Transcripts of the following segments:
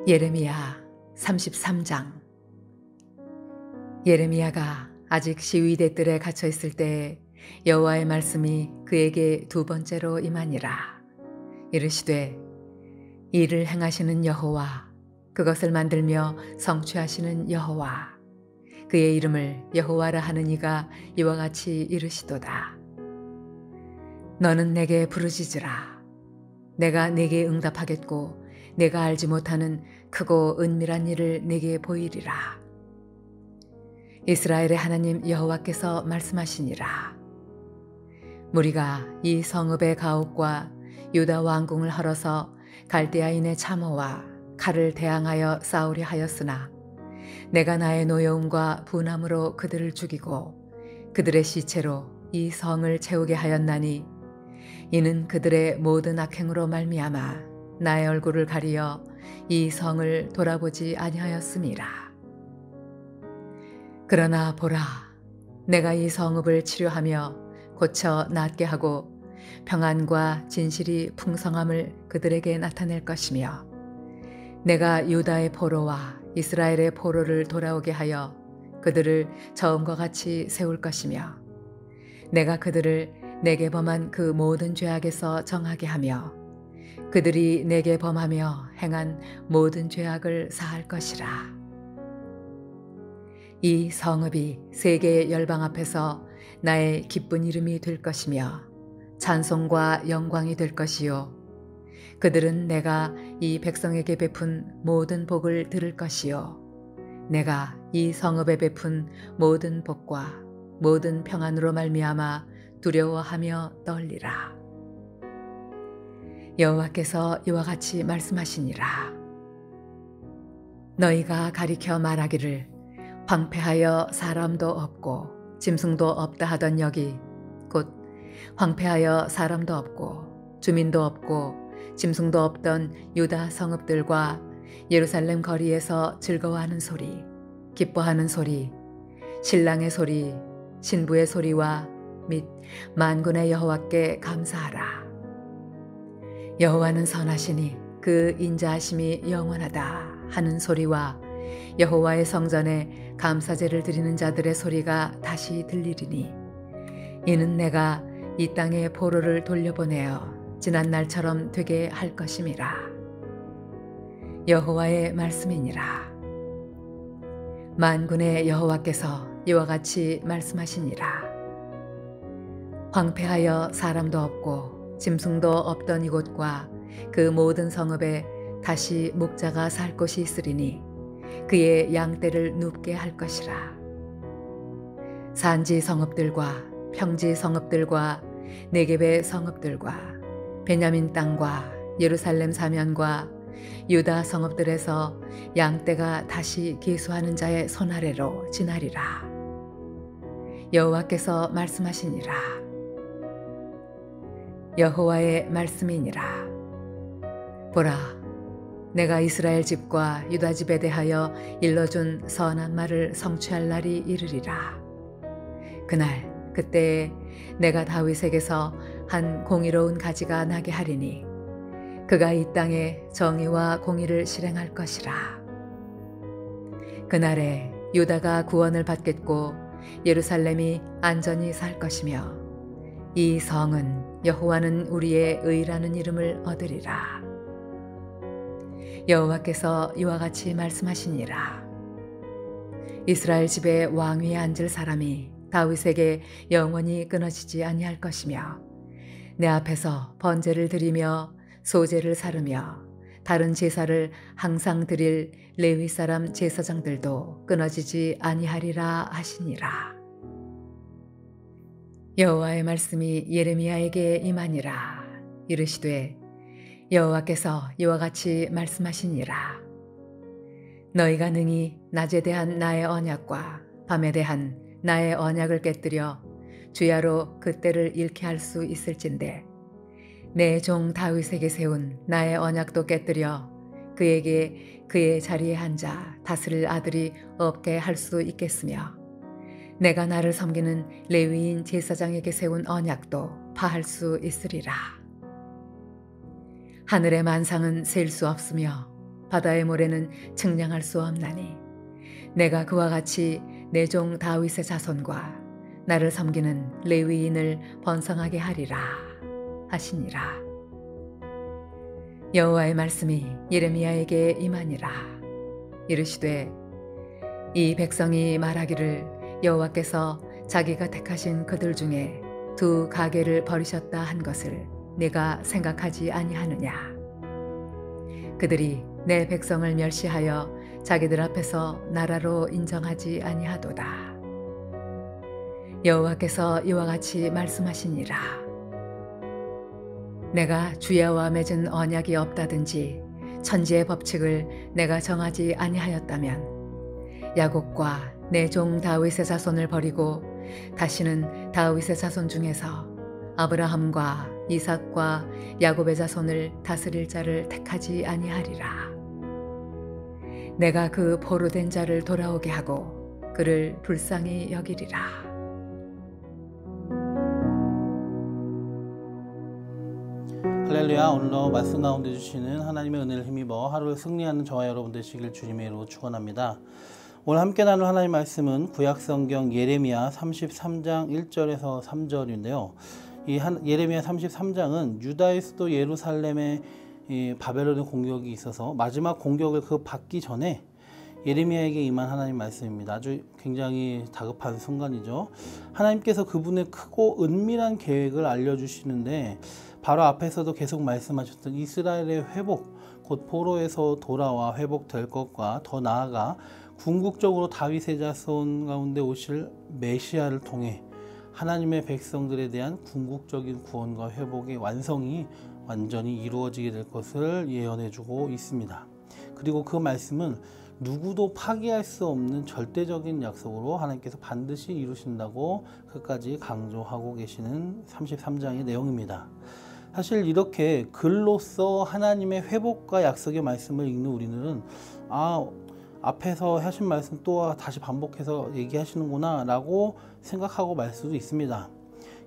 예레미야 33장. 예레미야가 아직 시위대 뜰에 갇혀 있을 때에 여호와의 말씀이 그에게 두 번째로 임하니라. 이르시되 이를 행하시는 여호와, 그것을 만들며 성취하시는 여호와, 그의 이름을 여호와라 하는 이가 이와 같이 이르시도다. 너는 내게 부르짖으라. 내가 네게 응답하겠고 내가 알지 못하는 크고 은밀한 일을 네게 보이리라. 이스라엘의 하나님 여호와께서 말씀하시니라. 무리가 이 성읍의 가옥과 유다 왕궁을 헐어서 갈대아인의 참호와 칼을 대항하여 싸우려 하였으나 내가 나의 노여움과 분함으로 그들을 죽이고 그들의 시체로 이 성을 채우게 하였나니, 이는 그들의 모든 악행으로 말미암아 나의 얼굴을 가리어 이 성을 돌아보지 아니하였음이라. 그러나 보라, 내가 이 성읍을 치료하며 고쳐 낫게 하고 평안과 진실이 풍성함을 그들에게 나타낼 것이며, 내가 유다의 포로와 이스라엘의 포로를 돌아오게 하여 그들을 처음과 같이 세울 것이며, 내가 그들을 내게 범한 그 모든 죄악에서 정하게 하며 그들이 내게 범하며 행한 모든 죄악을 사할 것이라. 이 성읍이 세계의 열방 앞에서 나의 기쁜 이름이 될 것이며 찬송과 영광이 될 것이요, 그들은 내가 이 백성에게 베푼 모든 복을 들을 것이요, 내가 이 성읍에 베푼 모든 복과 모든 평안으로 말미암아 두려워하며 떨리라. 여호와께서 이와 같이 말씀하시니라. 너희가 가리켜 말하기를 황폐하여 사람도 없고 짐승도 없다 하던 여기, 곧 황폐하여 사람도 없고 주민도 없고 짐승도 없던 유다 성읍들과 예루살렘 거리에서 즐거워하는 소리, 기뻐하는 소리, 신랑의 소리, 신부의 소리와 및 만군의 여호와께 감사하라. 여호와는 선하시니 그 인자하심이 영원하다 하는 소리와 여호와의 성전에 감사제를 드리는 자들의 소리가 다시 들리리니, 이는 내가 이 땅에 포로를 돌려보내어 지난 날처럼 되게 할 것임이라. 여호와의 말씀이니라. 만군의 여호와께서 이와 같이 말씀하시니라. 황폐하여 사람도 없고 짐승도 없던 이곳과 그 모든 성읍에 다시 목자가 살 곳이 있으리니 그의 양떼를 눕게 할 것이라. 산지 성읍들과 평지 성읍들과 네겝의 성읍들과 베냐민 땅과 예루살렘 사면과 유다 성읍들에서 양떼가 다시 기수하는 자의 손 아래로 지나리라. 여호와께서 말씀하시니라. 여호와의 말씀이니라. 보라, 내가 이스라엘 집과 유다 집에 대하여 일러준 선한 말을 성취할 날이 이르리라. 그날 그때에 내가 다윗에게서 한 공의로운 가지가 나게 하리니 그가 이 땅에 정의와 공의를 실행할 것이라. 그날에 유다가 구원을 받겠고 예루살렘이 안전히 살 것이며 이 성은 여호와는 우리의 의라는 이름을 얻으리라. 여호와께서 이와 같이 말씀하시니라. 이스라엘 집에 왕위에 앉을 사람이 다윗에게 영원히 끊어지지 아니할 것이며, 내 앞에서 번제를 드리며 소제를 사르며 다른 제사를 항상 드릴 레위 사람 제사장들도 끊어지지 아니하리라 하시니라. 여호와의 말씀이 예레미야에게 임하니라. 이르시되 여호와께서 이와 같이 말씀하시니라. 너희가 능히 낮에 대한 나의 언약과 밤에 대한 나의 언약을 깨뜨려 주야로 그 때를 잃게 할 수 있을진데, 내 종 다윗에게 세운 나의 언약도 깨뜨려 그에게 그의 자리에 앉아 다스릴 아들이 없게 할 수 있겠으며, 내가 나를 섬기는 레위인 제사장에게 세운 언약도 파할 수 있으리라. 하늘의 만상은 셀 수 없으며 바다의 모래는 측량할 수 없나니 내가 그와 같이 내 종 다윗의 자손과 나를 섬기는 레위인을 번성하게 하리라 하시니라. 여호와의 말씀이 예레미야에게 임하니라. 이르시되 이 백성이 말하기를 여호와께서 자기가 택하신 그들 중에 두 가게를 버리셨다 한 것을 내가 생각하지 아니하느냐. 그들이 내 백성을 멸시하여 자기들 앞에서 나라로 인정하지 아니하도다. 여호와께서 이와 같이 말씀하시니라. 내가 주야와 맺은 언약이 없다든지 천지의 법칙을 내가 정하지 아니하였다면 야곱과 내 종 다윗의 자손을 버리고 다시는 다윗의 자손 중에서 아브라함과 이삭과 야곱의 자손을 다스릴 자를 택하지 아니하리라. 내가 그 포로된 자를 돌아오게 하고 그를 불쌍히 여기리라. 할렐루야. 오늘도 말씀 가운데 주시는 하나님의 은혜를 힘입어 하루를 승리하는 저와 여러분 되시길 주님의 이름으로 축원합니다. 오늘 함께 나눌 하나님의 말씀은 구약성경 예레미야 33장 1절에서 3절인데요. 이 예레미야 33장은 유다의 수도 예루살렘에 바벨론의 공격이 있어서 마지막 공격을 받기 전에 예레미야에게 임한 하나님 말씀입니다. 아주 굉장히 다급한 순간이죠. 하나님께서 그분의 크고 은밀한 계획을 알려주시는데 바로 앞에서도 계속 말씀하셨던 이스라엘의 회복, 곧 포로에서 돌아와 회복될 것과 더 나아가 궁극적으로 다윗의 자손 가운데 오실 메시아를 통해 하나님의 백성들에 대한 궁극적인 구원과 회복의 완성이 완전히 이루어지게 될 것을 예언해주고 있습니다. 그리고 그 말씀은 누구도 파기할 수 없는 절대적인 약속으로 하나님께서 반드시 이루신다고 끝까지 강조하고 계시는 33장의 내용입니다. 사실 이렇게 글로써 하나님의 회복과 약속의 말씀을 읽는 우리는 앞에서 하신 말씀 또 다시 반복해서 얘기하시는구나 라고 생각하고 말 수도 있습니다.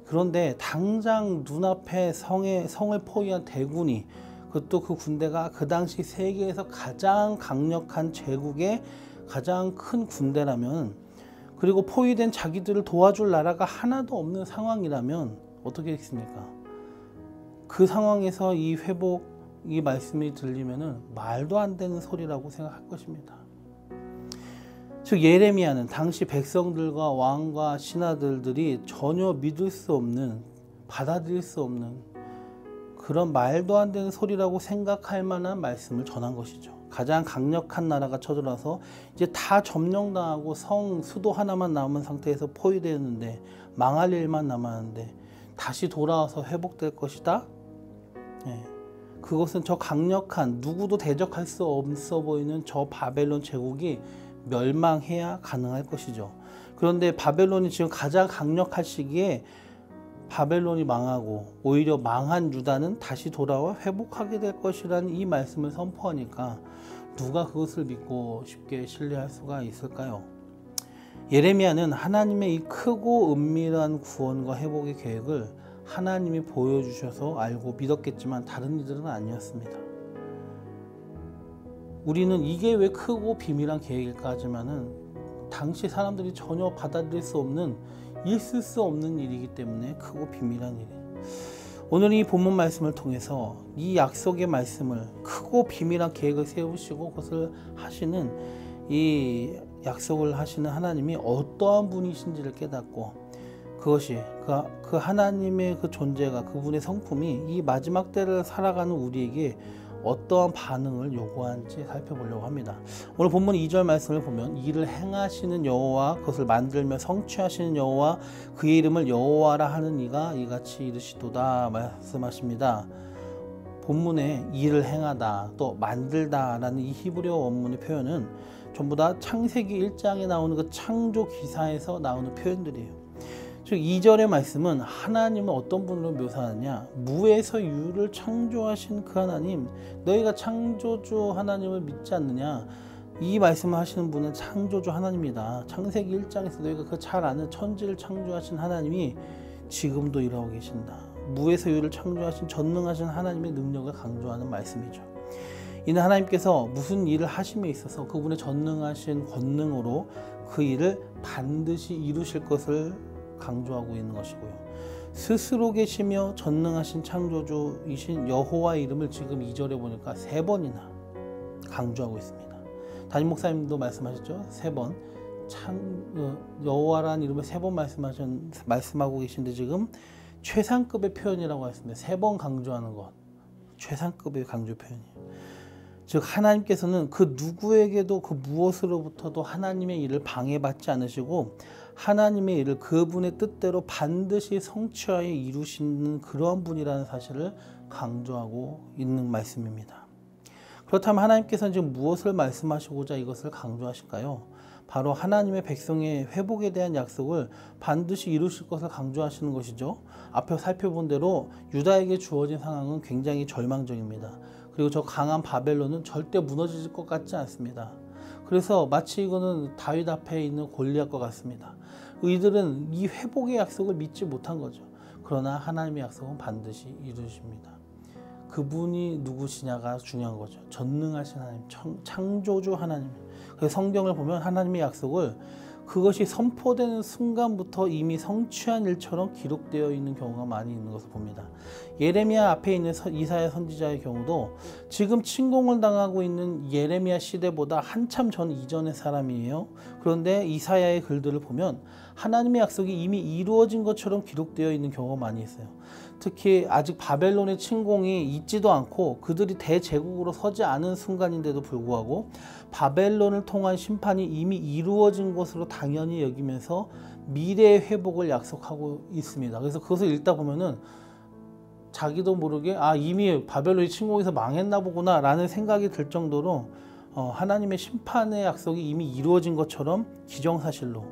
그런데 당장 눈앞에 성을 포위한 대군이, 그것도 그 군대가 그 당시 세계에서 가장 강력한 제국의 가장 큰 군대라면, 그리고 포위된 자기들을 도와줄 나라가 하나도 없는 상황이라면 어떻게 했습니까? 그 상황에서 이 회복, 이 말씀이 들리면은 말도 안 되는 소리라고 생각할 것입니다. 즉 예레미야는 당시 백성들과 왕과 신하들이 전혀 믿을 수 없는, 받아들일 수 없는 그런 말도 안 되는 소리라고 생각할 만한 말씀을 전한 것이죠. 가장 강력한 나라가 쳐들어서 이제 다 점령당하고 수도 하나만 남은 상태에서 포위되었는데, 망할 일만 남았는데 다시 돌아와서 회복될 것이다. 그것은 저 강력한, 누구도 대적할 수 없어 보이는 저 바벨론 제국이 멸망해야 가능할 것이죠. 그런데 바벨론이 지금 가장 강력할 시기에 바벨론이 망하고 오히려 망한 유다는 다시 돌아와 회복하게 될 것이라는 이 말씀을 선포하니까 누가 그것을 믿고 쉽게 신뢰할 수가 있을까요? 예레미야는 하나님의 이 크고 은밀한 구원과 회복의 계획을 하나님이 보여주셔서 알고 믿었겠지만 다른 이들은 아니었습니다. 우리는 이게 왜 크고 비밀한 계획일까 하지만은 당시 사람들이 전혀 받아들일 수 없는, 있을 수 없는 일이기 때문에 크고 비밀한 일이에요. 오늘 이 본문 말씀을 통해서 이 약속의 말씀을, 크고 비밀한 계획을 세우시고 그것을 하시는, 이 약속을 하시는 하나님이 어떠한 분이신지를 깨닫고, 그것이 그 하나님의 그 존재가, 그분의 성품이 이 마지막 때를 살아가는 우리에게 어떠한 반응을 요구하는지 살펴보려고 합니다. 오늘 본문 2절 말씀을 보면 이를 행하시는 여호와, 그것을 만들며 성취하시는 여호와, 그의 이름을 여호와라 하는 이가 이같이 이르시도다 말씀하십니다. 본문에 일을 행하다, 또 만들다 라는 이 히브리어 원문의 표현은 전부 다 창세기 1장에 나오는 그 창조 기사에서 나오는 표현들이에요. 즉 2절의 말씀은 하나님은 어떤 분으로 묘사하느냐, 무에서 유를 창조하신 그 하나님, 너희가 창조주 하나님을 믿지 않느냐. 이 말씀을 하시는 분은 창조주 하나님이다. 창세기 1장에서 너희가 그 잘 아는 천지를 창조하신 하나님이 지금도 일하고 계신다. 무에서 유를 창조하신 전능하신 하나님의 능력을 강조하는 말씀이죠. 이는 하나님께서 무슨 일을 하심에 있어서 그분의 전능하신 권능으로 그 일을 반드시 이루실 것을 강조하고 있는 것이고요. 스스로 계시며 전능하신 창조주이신 여호와의 이름을 지금 2절에 보니까 3번이나 강조하고 있습니다. 담임 목사님도 말씀하셨죠. 3번 여호와라는 이름을 3번 말씀하고 계신데 지금 최상급의 표현이라고 했습니다. 3번 강조하는 것, 최상급의 강조 표현이에요. 즉 하나님께서는 그 누구에게도 그 무엇으로부터도 하나님의 일을 방해받지 않으시고 하나님의 일을 그분의 뜻대로 반드시 성취하여 이루시는 그러한 분이라는 사실을 강조하고 있는 말씀입니다. 그렇다면 하나님께서는 지금 무엇을 말씀하시고자 이것을 강조하실까요? 바로 하나님의 백성의 회복에 대한 약속을 반드시 이루실 것을 강조하시는 것이죠. 앞에 살펴본 대로 유다에게 주어진 상황은 굉장히 절망적입니다. 그리고 저 강한 바벨론은 절대 무너질 것 같지 않습니다. 그래서 마치 이거는 다윗 앞에 있는 골리앗과 같습니다. 이들은 이 회복의 약속을 믿지 못한 거죠. 그러나 하나님의 약속은 반드시 이루십니다. 그분이 누구시냐가 중요한 거죠. 전능하신 하나님, 창조주 하나님. 그래서 성경을 보면 하나님의 약속을 그것이 선포되는 순간부터 이미 성취한 일처럼 기록되어 있는 경우가 많이 있는 것을 봅니다. 예레미야 앞에 있는 이사야 선지자의 경우도 지금 침공을 당하고 있는 예레미야 시대보다 한참 전 이전의 사람이에요. 그런데 이사야의 글들을 보면 하나님의 약속이 이미 이루어진 것처럼 기록되어 있는 경우가 많이 있어요. 특히 아직 바벨론의 침공이 있지도 않고 그들이 대제국으로 서지 않은 순간인데도 불구하고 바벨론을 통한 심판이 이미 이루어진 것으로 당연히 여기면서 미래의 회복을 약속하고 있습니다. 그래서 그것을 읽다 보면은 자기도 모르게 이미 바벨론이 침공해서 망했나 보구나 라는 생각이 들 정도로 하나님의 심판의 약속이 이미 이루어진 것처럼 기정사실로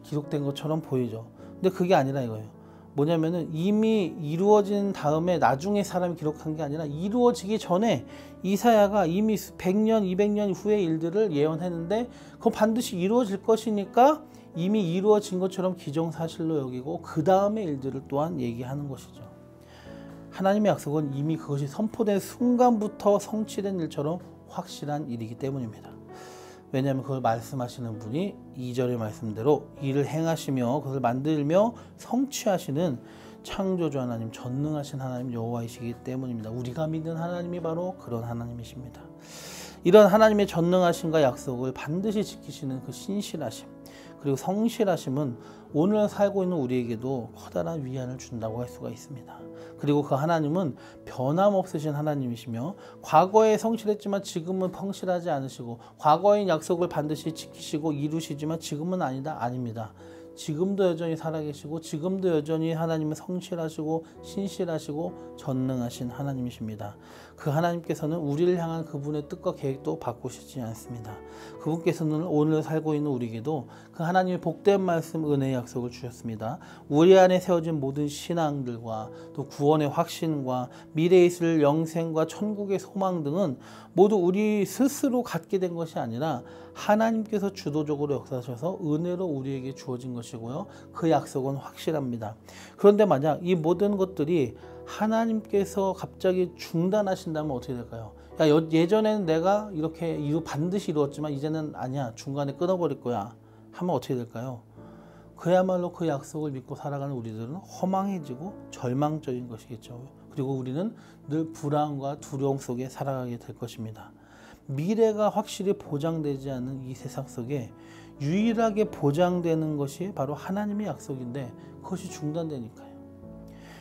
기록된 것처럼 보이죠. 근데 그게 아니라 이거예요. 뭐냐면은 이미 이루어진 다음에 나중에 사람이 기록한 게 아니라 이루어지기 전에 이사야가 이미 100년, 200년 후의 일들을 예언했는데 그거 반드시 이루어질 것이니까 이미 이루어진 것처럼 기정사실로 여기고 그 다음의 일들을 또한 얘기하는 것이죠. 하나님의 약속은 이미 그것이 선포된 순간부터 성취된 일처럼 확실한 일이기 때문입니다. 왜냐하면 그걸 말씀하시는 분이 2절의 말씀대로 일을 행하시며 그것을 만들며 성취하시는 창조주 하나님, 전능하신 하나님 여호와이시기 때문입니다. 우리가 믿는 하나님이 바로 그런 하나님이십니다. 이런 하나님의 전능하심과 약속을 반드시 지키시는 그 신실하심 그리고 성실하심은 오늘 살고 있는 우리에게도 커다란 위안을 준다고 할 수가 있습니다. 그리고 그 하나님은 변함없으신 하나님이시며 과거에 성실했지만 지금은 성실하지 않으시고 과거의 약속을 반드시 지키시고 이루시지만 지금은 아닙니다. 지금도 여전히 살아계시고 지금도 여전히 하나님은 성실하시고 신실하시고 전능하신 하나님이십니다. 그 하나님께서는 우리를 향한 그분의 뜻과 계획도 바꾸시지 않습니다. 그분께서는 오늘 살고 있는 우리에게도 그 하나님의 복된 말씀 은혜의 약속을 주셨습니다. 우리 안에 세워진 모든 신앙들과 또 구원의 확신과 미래에 있을 영생과 천국의 소망 등은 모두 우리 스스로 갖게 된 것이 아니라 하나님께서 주도적으로 역사하셔서 은혜로 우리에게 주어진 것이고요. 그 약속은 확실합니다. 그런데 만약 이 모든 것들이 하나님께서 갑자기 중단하신다면 어떻게 될까요? 예전에는 내가 이렇게 반드시 이루었지만 이제는 아니야. 중간에 끊어버릴 거야. 하면 어떻게 될까요? 그야말로 그 약속을 믿고 살아가는 우리들은 허망해지고 절망적인 것이겠죠. 그리고 우리는 늘 불안과 두려움 속에 살아가게 될 것입니다. 미래가 확실히 보장되지 않는 이 세상 속에 유일하게 보장되는 것이 바로 하나님의 약속인데 그것이 중단되니까요.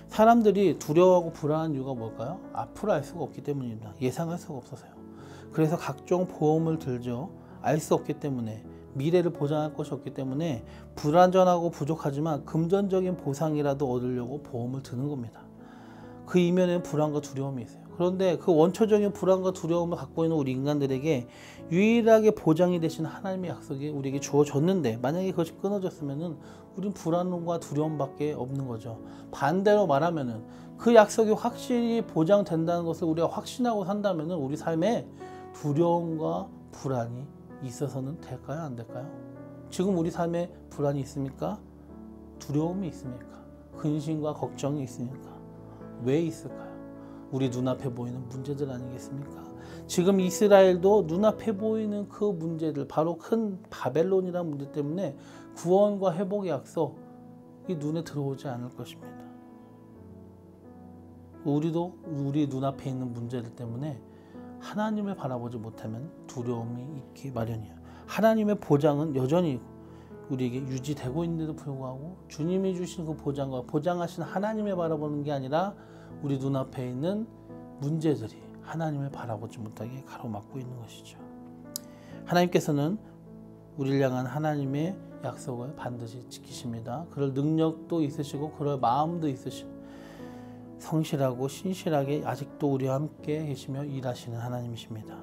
사람들이 두려워하고 불안한 이유가 뭘까요? 앞으로 알 수가 없기 때문입니다. 예상할 수가 없어서요. 그래서 각종 보험을 들죠. 알 수 없기 때문에 미래를 보장할 것이 없기 때문에 불안전하고 부족하지만 금전적인 보상이라도 얻으려고 보험을 드는 겁니다. 그 이면에는 불안과 두려움이 있어요. 그런데 그 원초적인 불안과 두려움을 갖고 있는 우리 인간들에게 유일하게 보장이 되신 하나님의 약속이 우리에게 주어졌는데 만약에 그것이 끊어졌으면 우린 불안과 두려움밖에 없는 거죠. 반대로 말하면 그 약속이 확실히 보장된다는 것을 우리가 확신하고 산다면 우리 삶에 두려움과 불안이 있어서는 될까요? 안 될까요? 지금 우리 삶에 불안이 있습니까? 두려움이 있습니까? 근심과 걱정이 있습니까? 왜 있을까요? 우리 눈앞에 보이는 문제들 아니겠습니까? 지금 이스라엘도 눈앞에 보이는 그 문제들, 바로 큰 바벨론이라는 문제 때문에 구원과 회복의 약속이 눈에 들어오지 않을 것입니다. 우리도 우리 눈앞에 있는 문제들 때문에 하나님을 바라보지 못하면 두려움이 있기 마련이에요. 하나님의 보장은 여전히 우리에게 유지되고 있는데도 불구하고 주님이 주신 그 보장과 보장하신 하나님을 바라보는 게 아니라 우리 눈앞에 있는 문제들이 하나님을 바라보지 못하게 가로막고 있는 것이죠. 하나님께서는 우리를 향한 하나님의 약속을 반드시 지키십니다. 그럴 능력도 있으시고 그럴 마음도 있으시고 성실하고 신실하게 아직도 우리와 함께 계시며 일하시는 하나님이십니다.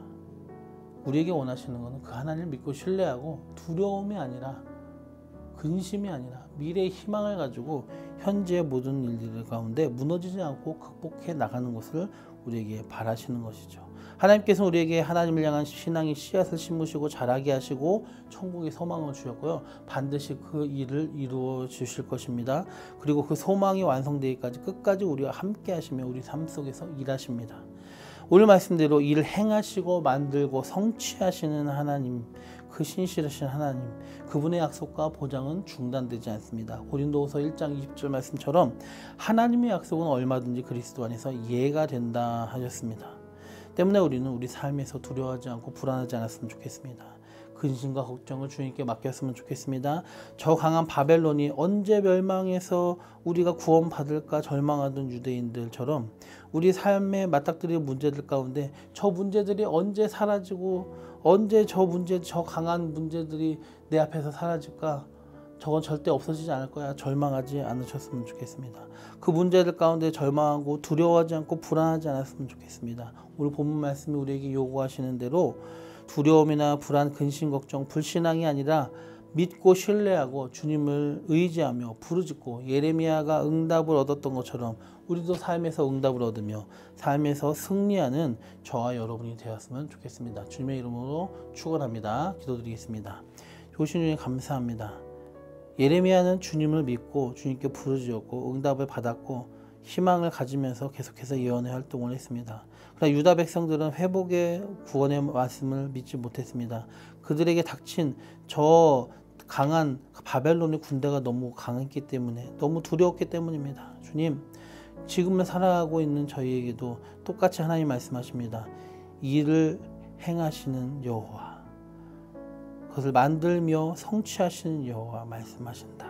우리에게 원하시는 것은 그 하나님을 믿고 신뢰하고 두려움이 아니라 근심이 아니라 미래의 희망을 가지고 현재의 모든 일들 가운데 무너지지 않고 극복해 나가는 것을 우리에게 바라시는 것이죠. 하나님께서 우리에게 하나님을 향한 신앙의 씨앗을 심으시고 자라게 하시고 천국의 소망을 주셨고요. 반드시 그 일을 이루어 주실 것입니다. 그리고 그 소망이 완성되기까지 끝까지 우리와 함께 하시며 우리 삶 속에서 일하십니다. 오늘 말씀대로 일을 행하시고 만들고 성취하시는 하나님, 그 신실하신 하나님, 그분의 약속과 보장은 중단되지 않습니다. 고린도후서 1장 20절 말씀처럼 하나님의 약속은 얼마든지 그리스도 안에서 이해가 된다 하셨습니다. 때문에 우리는 우리 삶에서 두려워하지 않고 불안하지 않았으면 좋겠습니다. 근심과 걱정을 주님께 맡겼으면 좋겠습니다. 저 강한 바벨론이 언제 멸망해서 우리가 구원받을까 절망하던 유대인들처럼 우리 삶에 맞닥뜨릴 문제들 가운데 저 문제들이 언제 사라지고 언제 저 강한 문제들이 내 앞에서 사라질까? 저건 절대 없어지지 않을 거야. 절망하지 않으셨으면 좋겠습니다. 그 문제들 가운데 절망하고 두려워하지 않고 불안하지 않았으면 좋겠습니다. 오늘 본문 말씀이 우리에게 요구하시는 대로 두려움이나 불안, 근심, 걱정, 불신앙이 아니라 믿고 신뢰하고 주님을 의지하며 부르짖고 예레미야가 응답을 얻었던 것처럼 우리도 삶에서 응답을 얻으며 삶에서 승리하는 저와 여러분이 되었으면 좋겠습니다. 주님의 이름으로 축원합니다. 기도드리겠습니다. 좋으신 주님 감사합니다. 예레미야는 주님을 믿고 주님께 부르짖었고 응답을 받았고 희망을 가지면서 계속해서 예언의 활동을 했습니다. 그러나 유다 백성들은 회복의 구원의 말씀을 믿지 못했습니다. 그들에게 닥친 저 강한 바벨론의 군대가 너무 강했기 때문에 너무 두려웠기 때문입니다. 주님, 지금은 살아가고 있는 저희에게도 똑같이 하나님 말씀하십니다. 일을 행하시는 여호와, 그것을 만들며 성취하시는 여호와 말씀하신다.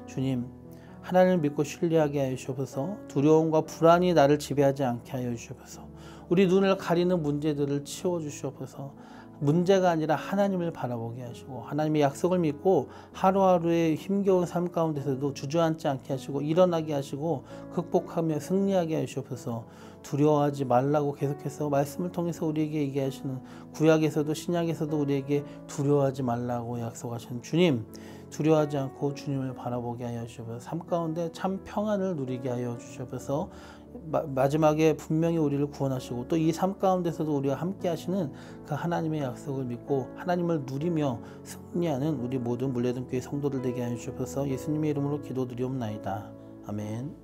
주님, 하나님을 믿고 신뢰하게 하여 주셔서 두려움과 불안이 나를 지배하지 않게 하여 주셔서 우리 눈을 가리는 문제들을 치워주셔서 문제가 아니라 하나님을 바라보게 하시고 하나님의 약속을 믿고 하루하루의 힘겨운 삶 가운데서도 주저앉지 않게 하시고 일어나게 하시고 극복하며 승리하게 하셔서 두려워하지 말라고 계속해서 말씀을 통해서 우리에게 얘기하시는 구약에서도 신약에서도 우리에게 두려워하지 말라고 약속하시는 주님, 두려워하지 않고 주님을 바라보게 하여 주셔서 삶 가운데 참 평안을 누리게 하여 주셔서 마지막에 분명히 우리를 구원하시고 또 이 삶 가운데서도 우리와 함께 하시는 그 하나님의 약속을 믿고 하나님을 누리며 승리하는 우리 모든 물레든 교회 성도들 되게 하여 주셔서 예수님의 이름으로 기도드리옵나이다. 아멘.